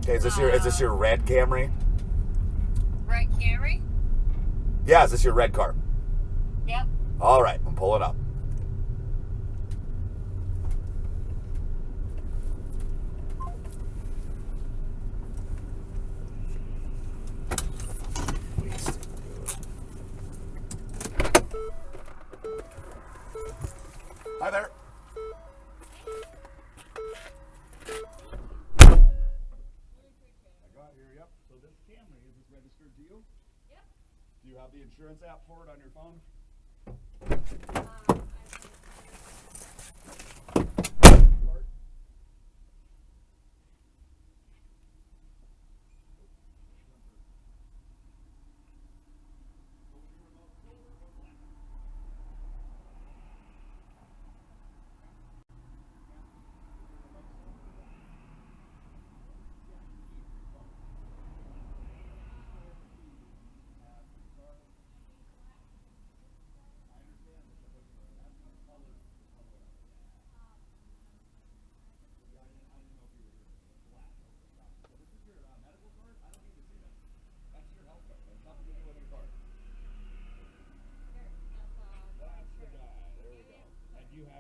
Okay, is this your red Camry? Red Camry? Yeah, is this your red car? Yep. All right, I'm pulling up. Hi there. I got here, yep. So this Camry, is this registered to you? Yep. Do you have the insurance app for it on your phone?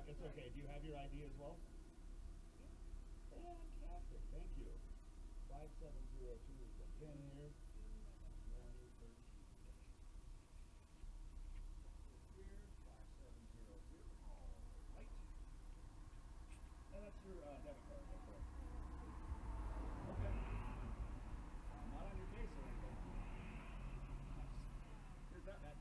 It's okay. Do you have your ID as well? Fantastic. Thank you. 5702 is the pin here. And that's your debit card, right there. Okay. I'm not on your case or anything. Here's that, man.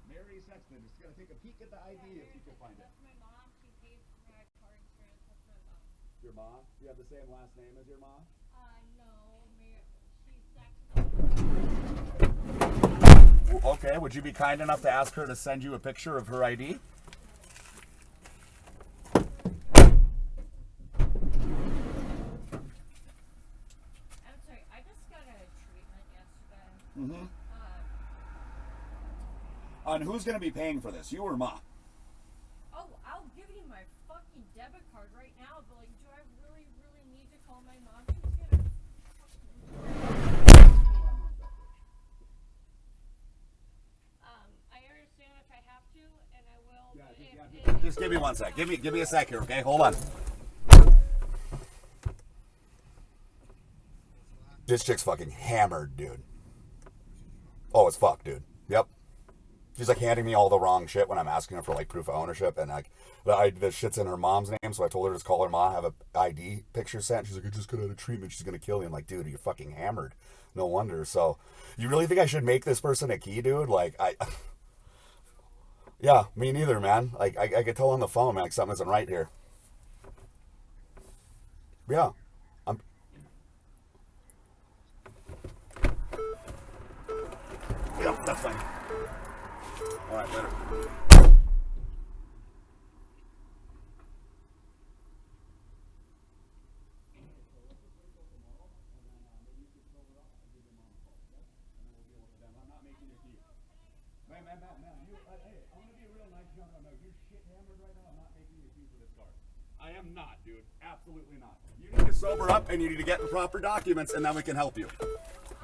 Mary Sexton. Just gotta take a peek at the ID if you can find it. That's my mom. She pays for my car insurance. That's my mom. Your mom? Do you have the same last name as your mom? No. She's Sexton. Okay, would you be kind enough to ask her to send you a picture of her ID? I'm sorry. I just got a treatment yesterday. Mm-hmm. And who's going to be paying for this, you or Ma? Oh, I'll give you my fucking debit card right now, but like, do I really, really need to call my mom? I understand if I have to, and I will. Yeah, just give me one sec. Give me a sec here, okay? Hold on. This chick's fucking hammered, dude. Oh, it's fucked, dude. Yep. She's like handing me all the wrong shit when I'm asking her for like proof of ownership, and like the shit's in her mom's name, so I told her to just call her mom, have a ID picture sent. She's like, I just got out of treatment, she's gonna kill me. I'm like, dude, you're fucking hammered. No wonder. So you really think I should make this person a key, dude? Like yeah, me neither, man. Like I could tell on the phone, man, like something isn't right here. Yeah. Yep, that's fine. All right, later. Man, you, hey, I'm gonna be a real nice gentleman. No, you're shit hammered right now. I'm not making you a key for this car. I am not, dude. Absolutely not. You need to sober up and you need to get the proper documents, and then we can help you.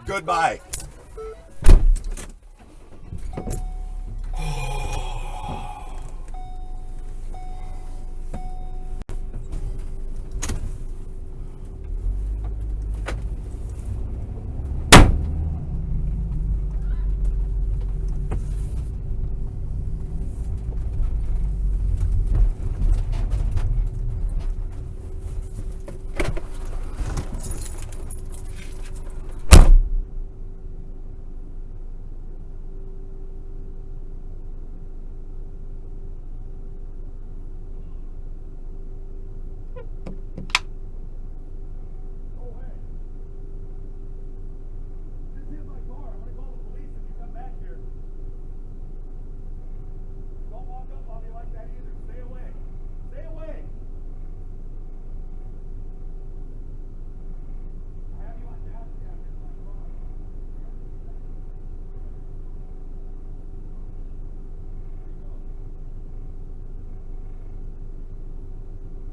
Goodbye.